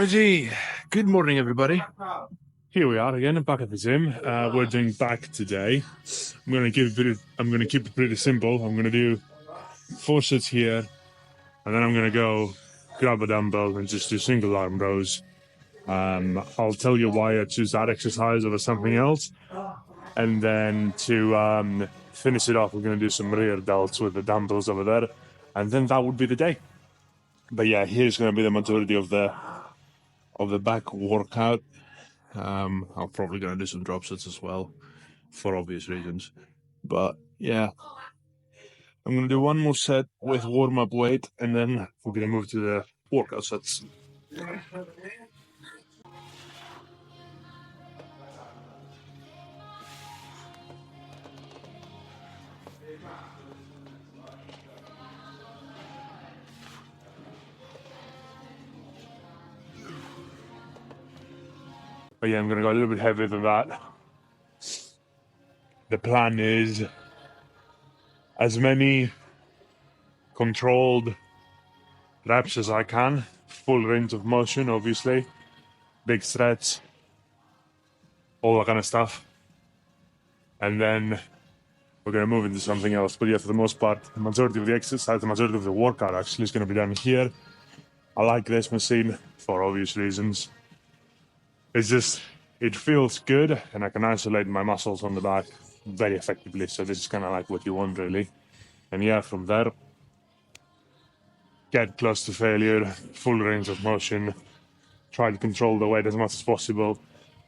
Alrighty, good morning everybody. Here we are again, back at the gym. We're doing back today. I'm gonna keep it pretty simple. I'm gonna do 4 sets here, and then I'm gonna go grab a dumbbell and just do single arm rows. I'll tell you why I choose that exercise over something else, and then to finish it off, we're gonna do some rear delts with the dumbbells over there, and then that would be the day. But yeah, here's gonna be the majority of the back workout. I'm probably going to do some drop sets as well for obvious reasons. But yeah, I'm going to do one more set with warm-up weight, and then we're going to move to the workout sets. But yeah, I'm going to go a little bit heavier than that. The plan is as many controlled reps as I can, full range of motion, obviously, big stretch, all that kind of stuff. And then we're going to move into something else. But yeah, for the most part, the majority of the exercise, the majority of the workout actually is going to be done here. I like this machine for obvious reasons. It's just, it feels good, and I can isolate my muscles on the back very effectively. So this is kind of like what you want, really. And yeah, from there, get close to failure, full range of motion, try to control the weight as much as possible.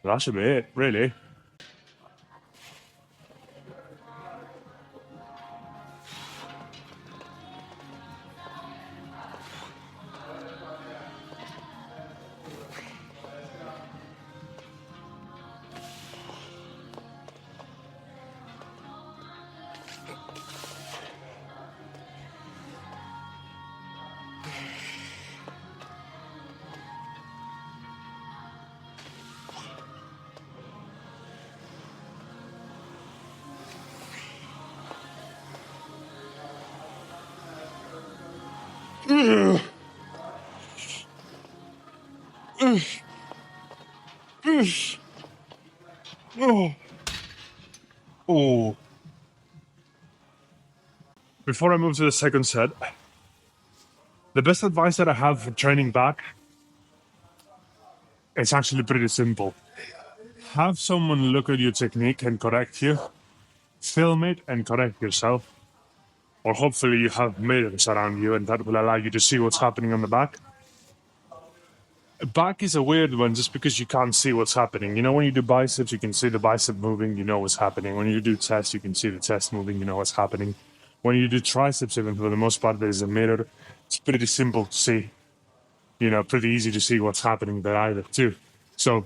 That should be it, really. Oh. Before I move to the second set, the best advice that I have for training back, it's actually pretty simple. Have someone look at your technique and correct you. Film it and correct yourself. Or hopefully you have mirrors around you, and that will allow you to see what's happening on the back. Back is a weird one just because you can't see what's happening. You know, when you do biceps, you can see the bicep moving, you know what's happening. When you do chest, you can see the chest moving, you know what's happening. When you do triceps, even for the most part, there's a mirror. It's pretty simple to see. You know, pretty easy to see what's happening there either, too. So,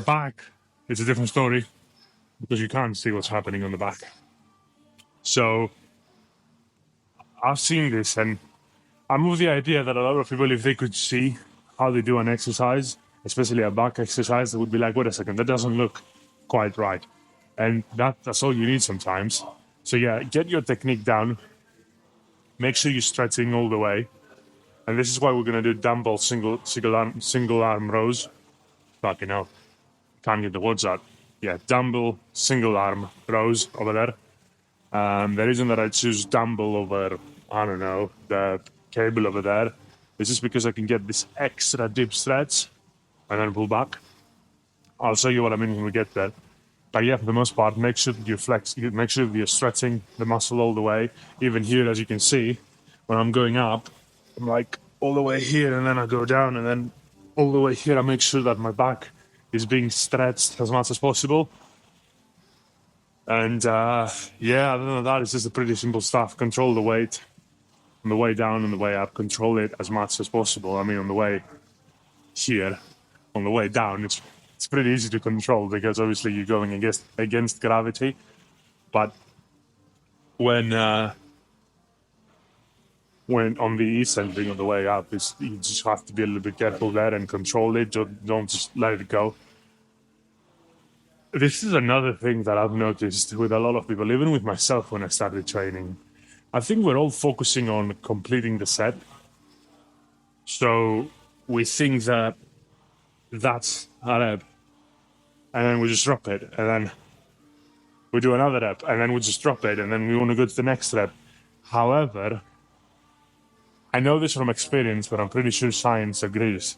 back is a different story because you can't see what's happening on the back. So, I've seen this, and I'm with the idea that a lot of people, if they could see how they do an exercise, especially a back exercise, they would be like, wait a second, that doesn't look quite right. And that's all you need sometimes. So yeah, get your technique down. Make sure you're stretching all the way. And this is why we're going to do dumbbell single arm rows. Fucking hell. Can't get the words out. Yeah, dumbbell single arm rows over there. The reason that I choose dumbbell over, I don't know, the cable over there is just because I can get this extra deep stretch and then pull back. I'll show you what I mean when we get there. But yeah, for the most part, make sure that you flex, make sure that you're stretching the muscle all the way. Even here, as you can see, when I'm going up, I'm like all the way here, and then I go down, and then all the way here. I make sure that my back is being stretched as much as possible. And yeah, other than that, it's just a pretty simple stuff. Control the weight on the way down and the way up. Control it as much as possible. I mean, on the way here, on the way down, it's pretty easy to control because obviously you're going against gravity. But when on the eccentric on the way up, you just have to be a little bit careful there and control it. Don't just let it go. This is another thing that I've noticed with a lot of people, even with myself when I started training. I think we're all focusing on completing the set. So we think that that's a rep, and then we just drop it, and then we do another rep, and then we just drop it, and then we want to go to the next rep. However, I know this from experience, but I'm pretty sure science agrees.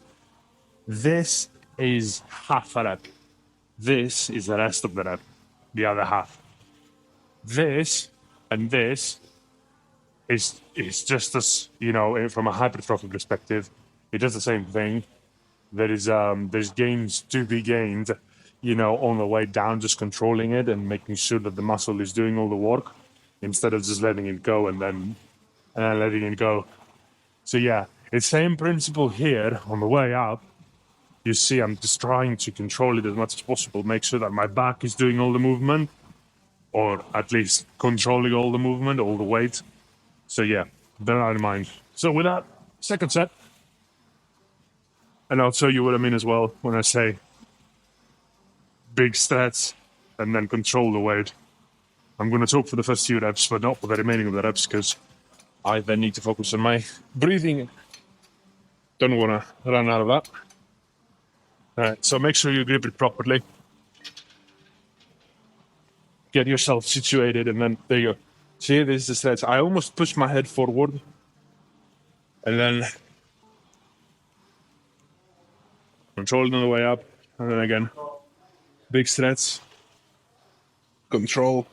This is half a rep. This is the rest of the rep, the other half. This and this is just as, from a hypertrophy perspective, it does the same thing. There's gains to be gained, on the way down, just controlling it and making sure that the muscle is doing all the work instead of just letting it go and then letting it go. So yeah, it's same principle here on the way up. You see, I'm just trying to control it as much as possible, make sure that my back is doing all the movement, or at least controlling all the movement, all the weight. So yeah, bear that in mind. So with that, second set. And I'll show you what I mean as well when I say big stretch and then control the weight. I'm going to talk for the first few reps, but not for the remaining of the reps, because I then need to focus on my breathing. Don't want to run out of that. All right, so make sure you grip it properly. Get yourself situated, and then there you go. See, this is the stretch. I almost push my head forward, and then control it on the way up, and then again, big stretch, control,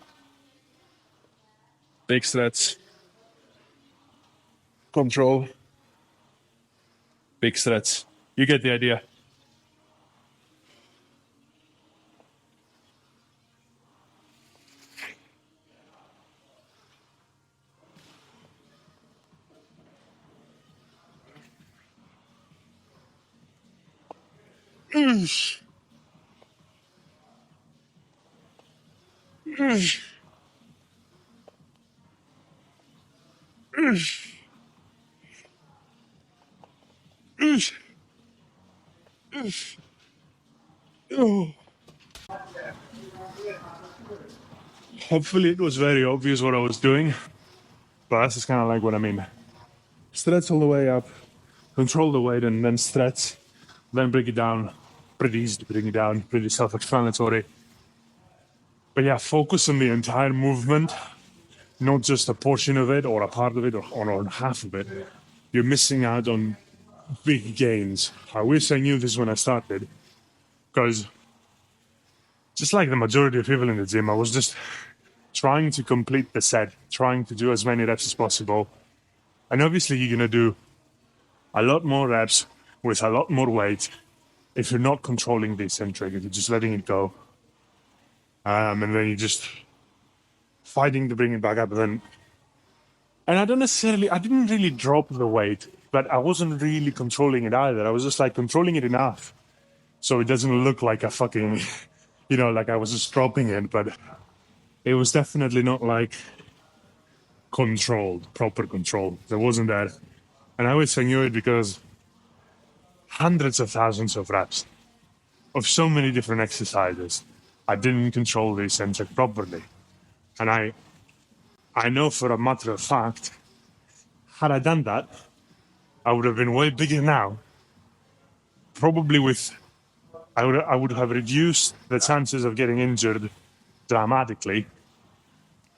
big stretch, control, big stretch. You get the idea. Hopefully it was very obvious what I was doing, but that's just kind of like what I mean. Stretch all the way up, control the weight, and then stretch, then bring it down. Pretty easy to bring it down, pretty self-explanatory. But yeah, focus on the entire movement, not just a portion of it or a part of it or half of it. You're missing out on big gains. I wish I knew this when I started, because just like the majority of people in the gym, I was just trying to complete the set, trying to do as many reps as possible. And obviously you're going to do a lot more reps with a lot more weight if you're not controlling the eccentric, if you're just letting it go. And then you're just fighting to bring it back up. And I didn't really drop the weight, but I wasn't really controlling it either. I was just like controlling it enough so it doesn't look like a fucking, like I was just dropping it, but it was definitely not like controlled, proper control. There wasn't that. And I wish I knew it, because hundreds of thousands of reps of so many different exercises, I didn't control the eccentric properly. And I know for a matter of fact, had I done that, I would have been way bigger now. Probably I would have reduced the chances of getting injured dramatically.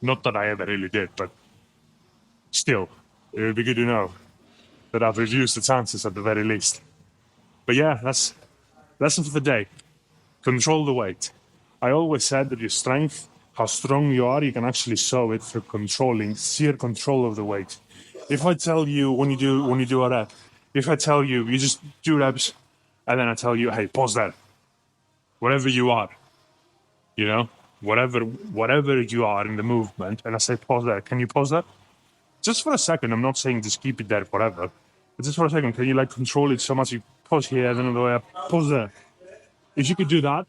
Not that I ever really did, but still, it would be good to know that I've reduced the chances at the very least. But yeah, that's lesson for the day. Control the weight. I always said that your strength, how strong you are, you can actually show it through controlling, sheer control of the weight. If I tell you when you do a rep, if I tell you just do reps, and then I tell you, hey, pause there. Wherever you are, whatever you are in the movement, and I say pause there. Can you pause that? Just for a second. I'm not saying just keep it there forever, but just for a second. Can you control it so much you pause here, then on the way up, pause there? If you could do that,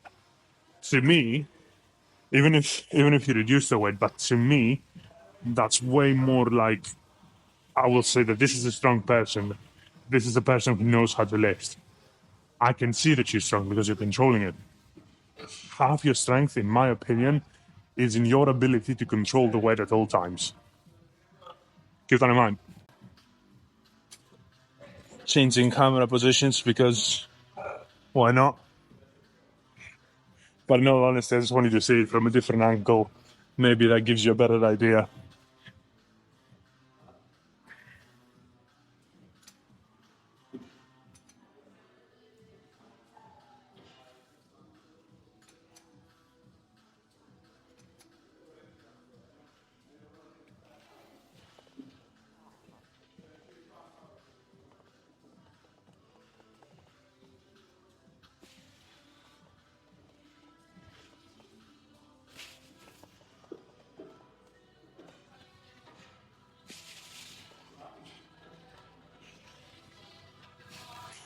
to me, even if you reduce the weight, but to me, that's way more like, I will say that this is a strong person. This is a person who knows how to lift. I can see that you're strong because you're controlling it. Half your strength, in my opinion, is in your ability to control the weight at all times. Keep that in mind. changing camera positions because why not? But in all honesty, I just wanted to see it from a different angle. Maybe that gives you a better idea.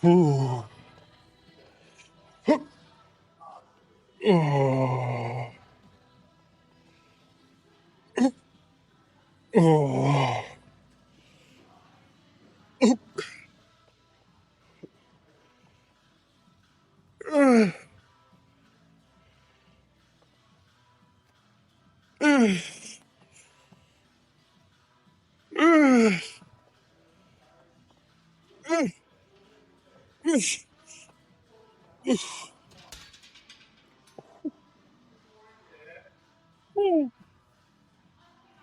Ooh. Oh. Oh.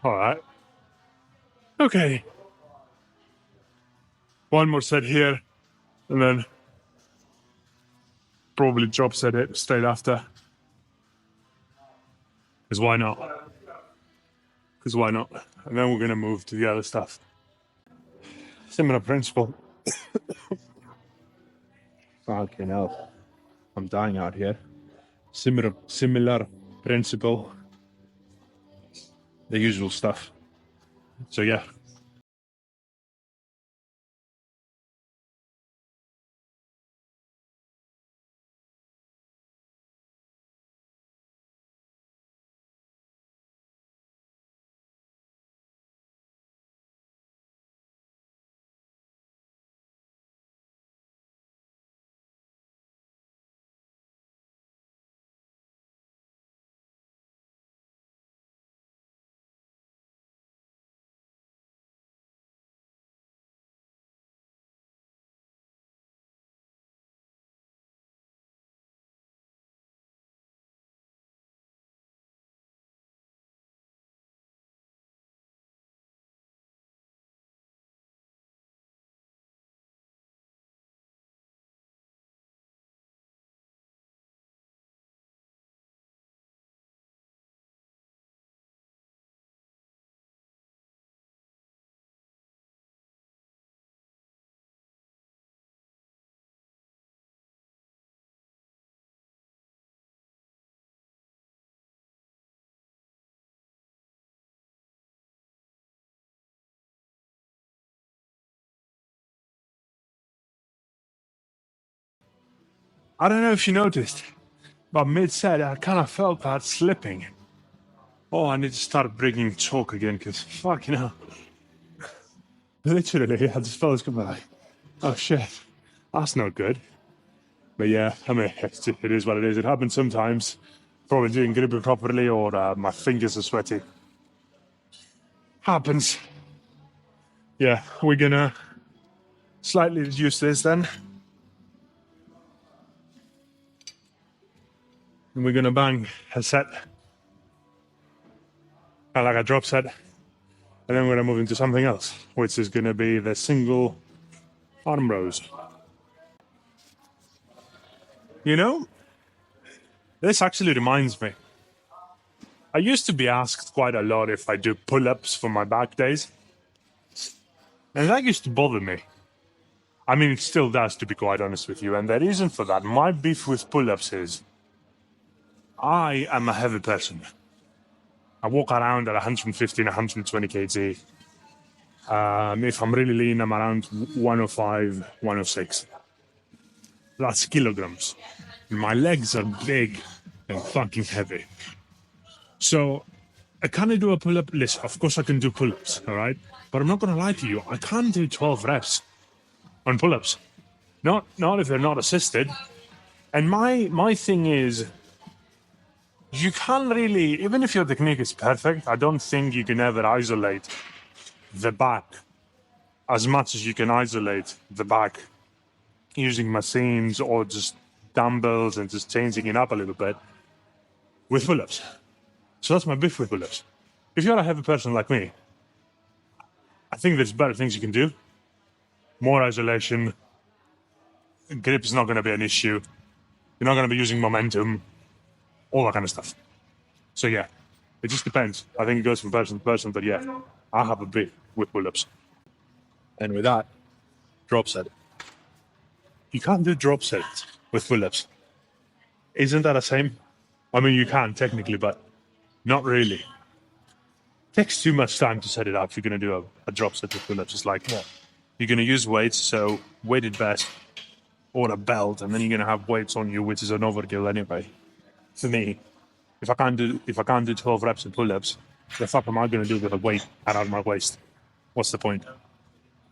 All right. Okay. One more set here, and then probably drop set it straight after. Because why not? Because why not? And then we're going to move to the other stuff. Similar principle. Fucking hell. I'm dying out here. Similar principle. The usual stuff. So yeah. I don't know if you noticed, but mid-set I kind of felt that slipping. Oh, I need to start bringing chalk again, because fucking hell. Literally, I just felt it's going to be like, oh shit, that's not good. But yeah, I mean, it is what it is. It happens sometimes. Probably didn't grip it properly, or my fingers are sweaty. Happens. Yeah, we're gonna slightly reduce this then. And we're gonna bang a set, like a drop set. And then we're gonna move into something else, which is gonna be the single arm rows. You know, this actually reminds me. I used to be asked quite a lot if I do pull-ups for my back days. And that used to bother me. I mean, it still does, to be quite honest with you. And the reason for that, my beef with pull-ups is I am a heavy person. I walk around at 115, 120 kg. If I'm really lean, I'm around 105, 106. That's kilograms. My legs are big and fucking heavy. So, can I do a pull-up? Listen, of course I can do pull-ups, all right? But I'm not going to lie to you. I can't do 12 reps on pull-ups. Not if they're not assisted. And my thing is, you can't really, even if your technique is perfect, I don't think you can ever isolate the back as much as you can isolate the back using machines or just dumbbells and just changing it up a little bit with pull-ups. So that's my beef with pull-ups. If you're a heavy person like me, I think there's better things you can do. More isolation. Grip is not going to be an issue. You're not going to be using momentum. All that kind of stuff. So yeah, it just depends. I think it goes from person to person, but yeah, I have a beef with pull-ups. And with that, drop set. You can't do drop sets with pull-ups. Isn't that the same? I mean, you can technically, but not really. It takes too much time to set it up if you're going to do a drop set with pull-ups. It's like, you're going to use weights, so weighted vest or a belt, and then you're going to have weights on you, which is an overkill anyway. For me, if I can't do 12 reps in pull-ups, the fuck am I going to do with a weight around my waist? What's the point?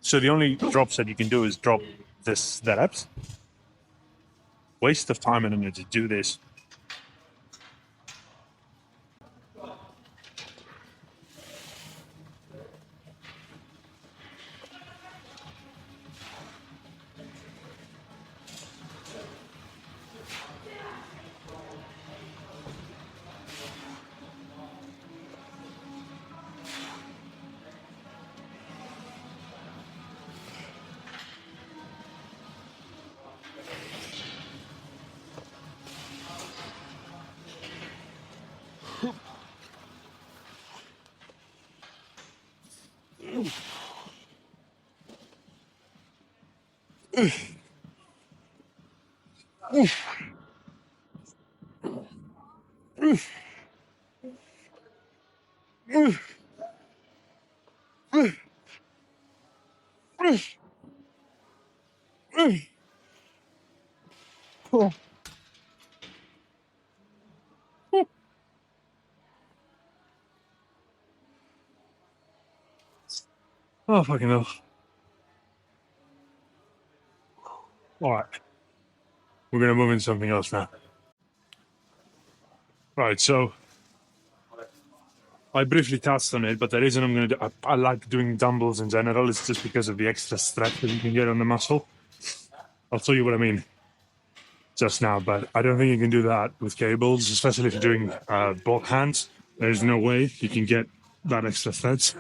So the only drop set you can do is drop the reps. Waste of time and energy to do this. Oh, fucking hell. All right. We're going to move into something else now. Right, so I briefly touched on it, but the reason I'm going to do, I like doing dumbbells in general is just because of the extra stretch that you can get on the muscle. I'll tell you what I mean just now, but I don't think you can do that with cables, especially if you're doing both hands. There's no way you can get that extra stretch.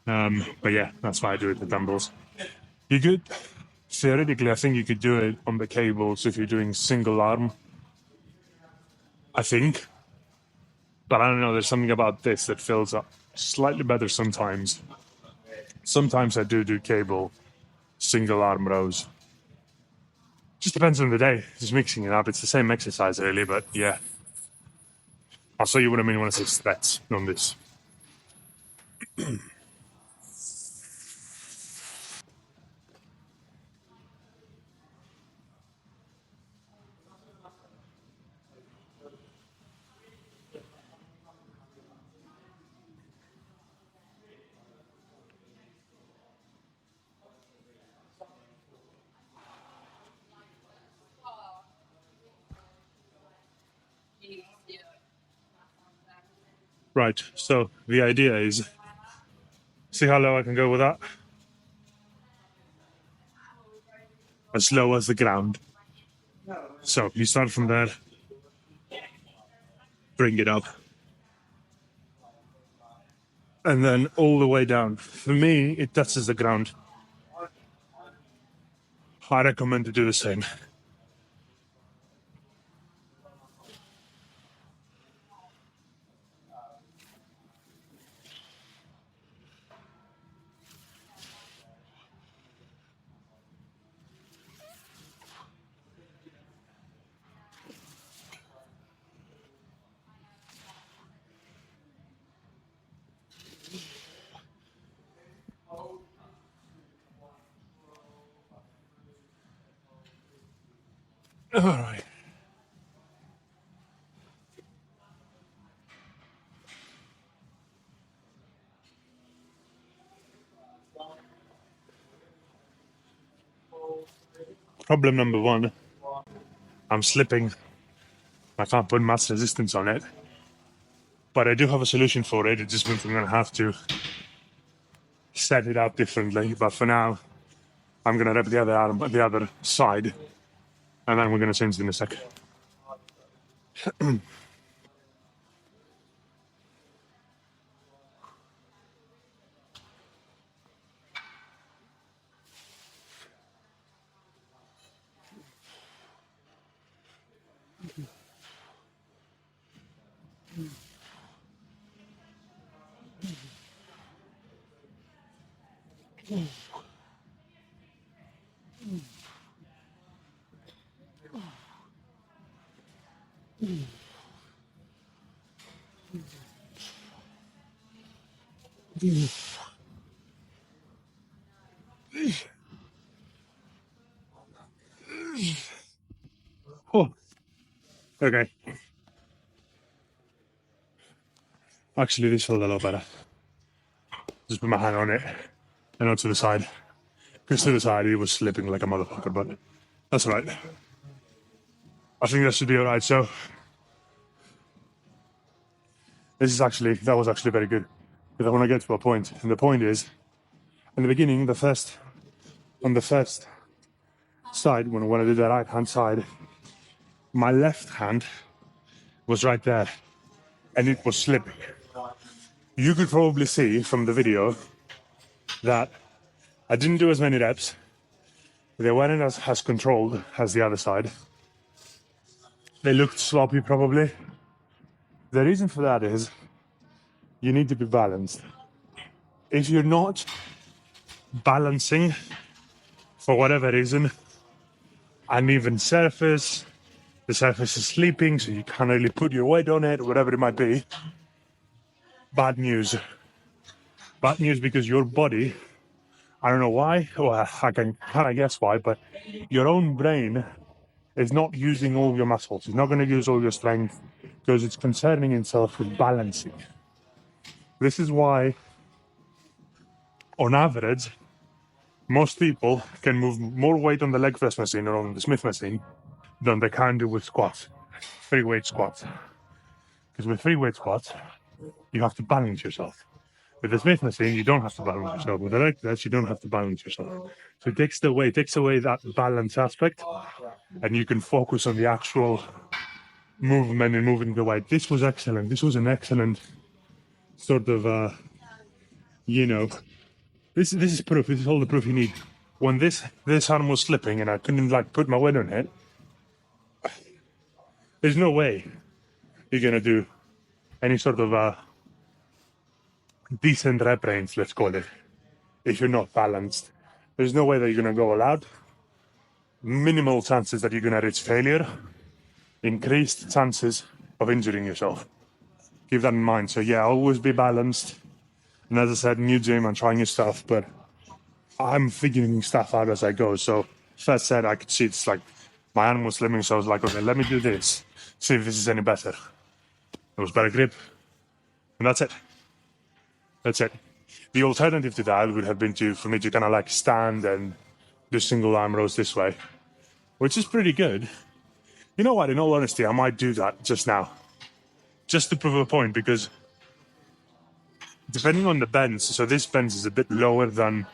But yeah, that's why I do it with dumbbells. You could, theoretically, I think you could do it on the cables if you're doing single arm, I think. But I don't know, there's something about this that feels slightly better sometimes. Sometimes I do cable, single arm rows. Just depends on the day, just mixing it up. It's the same exercise really, but yeah. I'll show you what I mean when I say stretch on this. Right, so the idea is, see how low I can go with that? As low as the ground. So you start from there, bring it up, and then all the way down. For me, it touches the ground. I recommend to do the same. All right. Problem number one, I'm slipping. I can't put much resistance on it. But I do have a solution for it. It just means I'm going to have to set it up differently. But for now, I'm gonna rep the other arm, the other side, and then we're gonna change it in a sec. Oh, okay. Actually, this felt a lot better. Just put my hand on it and not to the side. Because to the side, it was slipping like a motherfucker, but that's all right. I think that should be all right. So that was actually very good. Because I want to get to a point, and the point is, in the beginning, on the first side, when I did the right hand side, my left hand was right there, and it was slipping. You could probably see from the video that I didn't do as many reps. They weren't as controlled as the other side. They looked sloppy, probably. The reason for that is you need to be balanced. If you're not balancing for whatever reason, uneven surface, the surface is sleeping, so you can't really put your weight on it, whatever it might be, bad news. Bad news because your body, I don't know why, well, I can kind of guess why, but your own brain is not using all your muscles. It's not going to use all your strength because it's concerning itself with balancing. This is why, on average, most people can move more weight on the leg press machine or on the Smith machine than they can do with squats, free weight squats. Because with free weight squats, you have to balance yourself. With the Smith machine, you don't have to balance yourself. With the leg press, you don't have to balance yourself. So it takes away that balance aspect, and you can focus on the actual movement and moving the weight. This was excellent. This was an excellent sort of, this is proof. This is all the proof you need. When this arm was slipping and I couldn't put my weight on it, there's no way you're gonna do any sort of decent rep range, let's call it, if you're not balanced. There's no way that you're gonna go all out. Minimal chances that you're gonna reach failure. Increased chances of injuring yourself. Keep that in mind. So yeah, always be balanced. And as I said, new gym, I'm trying new stuff, but I'm figuring stuff out as I go. So first set, I could see it's like my arm was slipping, so I was like, okay, let me do this, see if this is any better. It was better grip, and that's it. That's it. The alternative to that would have been for me to kind of stand and do single arm rows this way, which is pretty good. You know what? In all honesty, I might do that just now, just to prove a point, because depending on the bench, so this bench is a bit lower than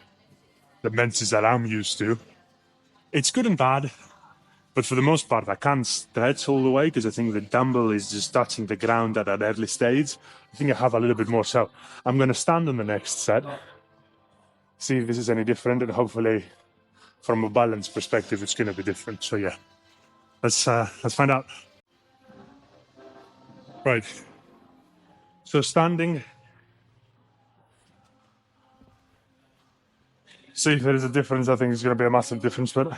the benches that I'm used to. It's good and bad, but for the most part, I can't stretch all the way because I think the dumbbell is just touching the ground at an early stage. I think I have a little bit more. So I'm going to stand on the next set, see if this is any different, and hopefully, from a balance perspective, it's going to be different. So yeah, let's find out. Right. So standing. See if there is a difference. I think it's going to be a massive difference, but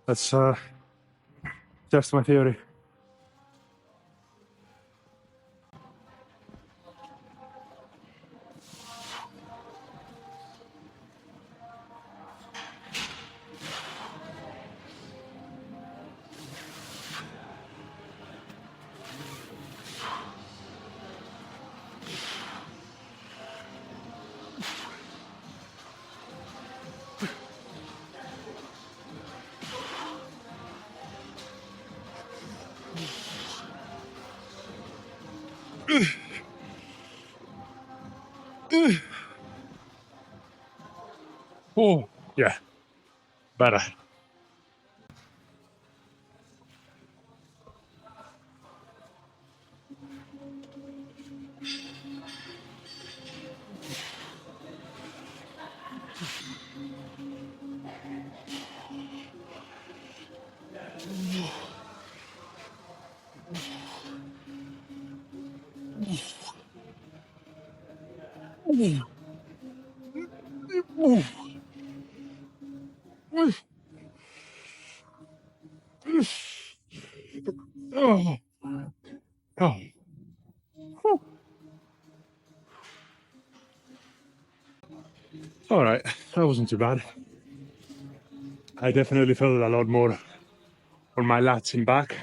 let's test my theory. Oh. Yeah, better. Oh, oh. All right, that wasn't too bad. I definitely felt a lot more on my lats and back.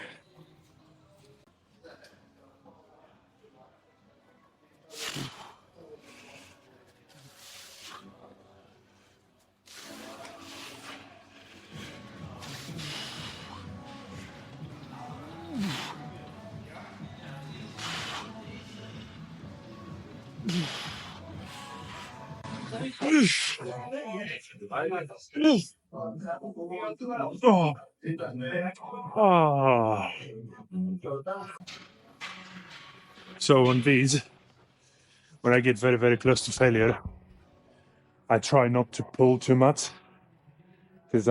Oh. Oh. So on these, when I get very, very close to failure, I try not to pull too much because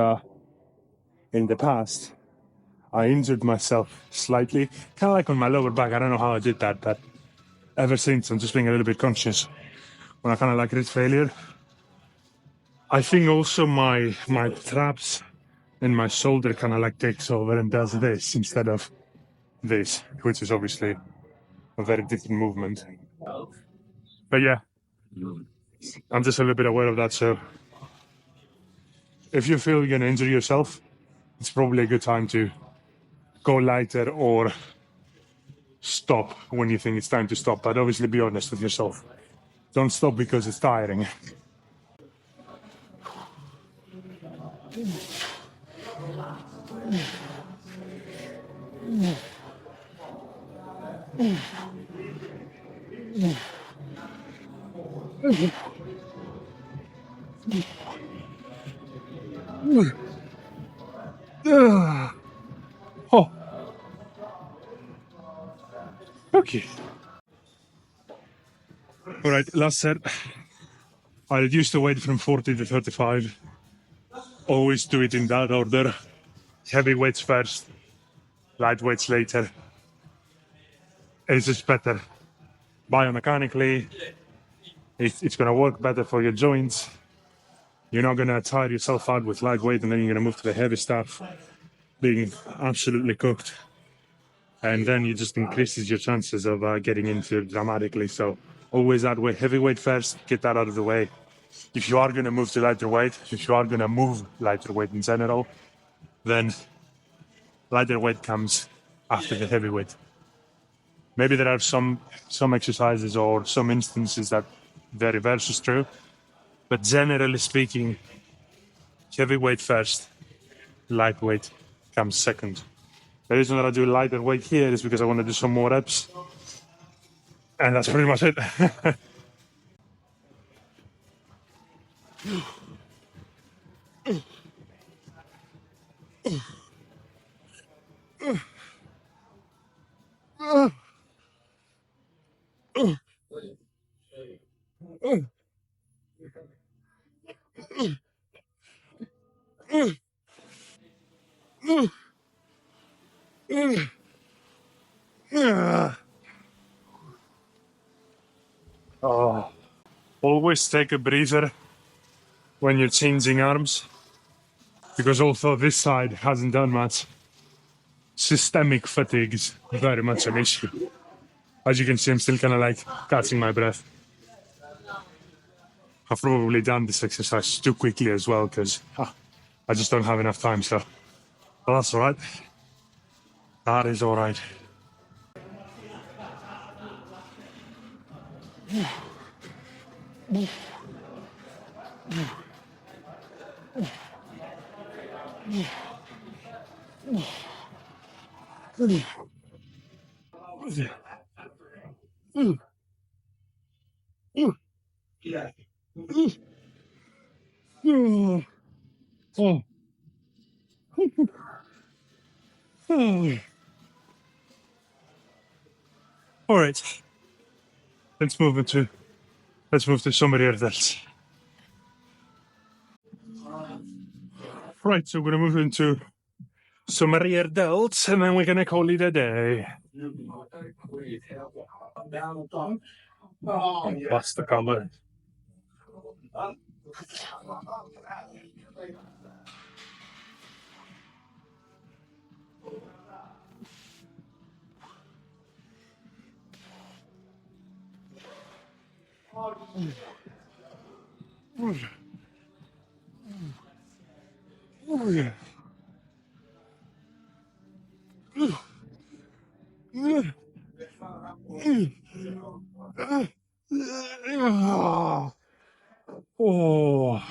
in the past I injured myself slightly, kind of like on my lower back. I don't know how I did that, but ever since I'm just being a little bit conscious when I kind of like hit failure. I think also my traps and my shoulder kind of like takes over and does this instead of this, which is obviously a very different movement. But yeah, I'm just a little bit aware of that. So if you feel you're gonna injure yourself, it's probably a good time to go lighter or stop when you think it's time to stop. But obviously be honest with yourself. Don't stop because it's tiring. Oh, okay. All right, last set. I reduced the weight from 40 to 35. Always do it in that order. Heavy weights first, light weights later. It's just better. Biomechanically, it's going to work better for your joints. You're not going to tire yourself out with lightweight and then you're going to move to the heavy stuff, being absolutely cooked. And then it just increases your chances of getting into it dramatically. So always add heavyweight first, get that out of the way. If you are going to move to lighter weight, if you are going to move lighter weight in general, then lighter weight comes after the heavyweight. Maybe there are some exercises or some instances that the reverse is true, but generally speaking, heavyweight first, lightweight comes second. The reason that I do lighter weight here is because I want to do some more reps, and that's pretty much it. Oh. Always take a breather when you're changing arms, because although this side hasn't done much, systemic fatigue is very much an issue. As you can see, I'm still kind of like catching my breath. I've probably done this exercise too quickly as well because I just don't have enough time. So, but that's all right. That is all right. Oh. Oh. All right. Let's move to somewhere else. Right, so we're gonna move into somewhere else, and then we're gonna call it a day. Basta comment. Oh yeah. Oh.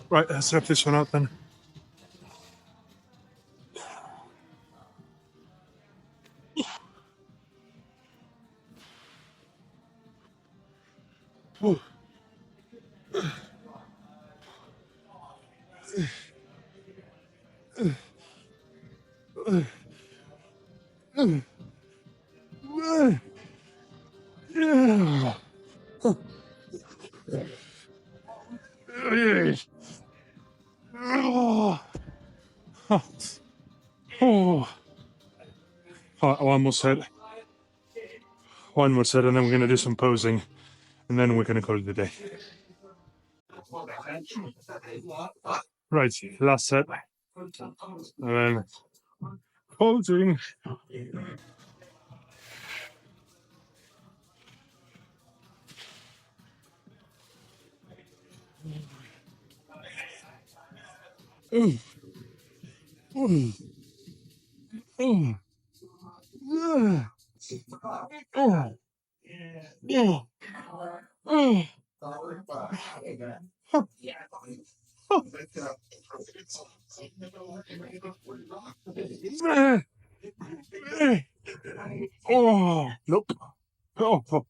Right, let's wrap this one up then. Oh. Yeah. Oh. Oh. One more set. One more set, and then we're gonna do some posing, and then we're gonna call it a day. Right, last set. And then posing. Ooh. Ooh. Ooh. Yeah. Oh. Yeah. Oh. Oh. Nope. Oh.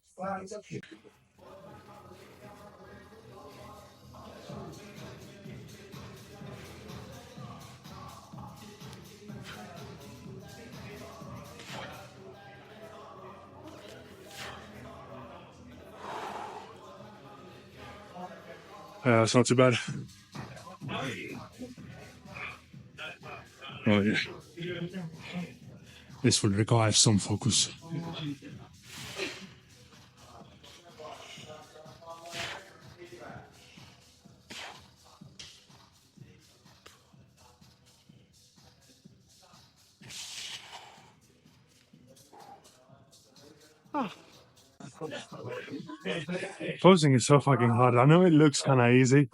Yeah, that's not too bad. Oh yeah. This will require some focus. Posing is so fucking hard. I know it looks kind of easy,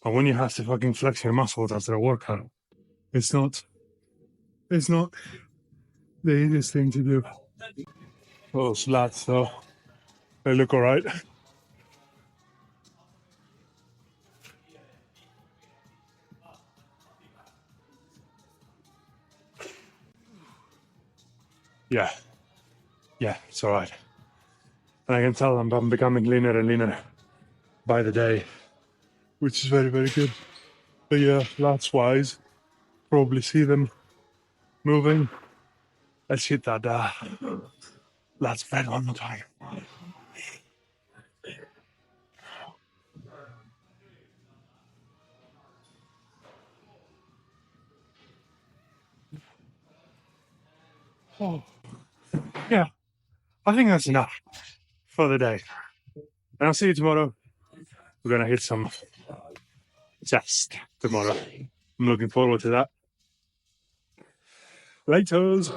but when you have to fucking flex your muscles after a workout, it's not. It's not the easiest thing to do. Those slats, though, they look alright. Yeah, it's alright. And I can tell I'm becoming leaner and leaner by the day, which is very, very good. But yeah, lats wise, probably see them moving. Let's hit that lats bed one more time. Oh. Yeah, I think that's enough for the day. And I'll see you tomorrow. We're gonna hit some chest tomorrow. I'm looking forward to that. Laters.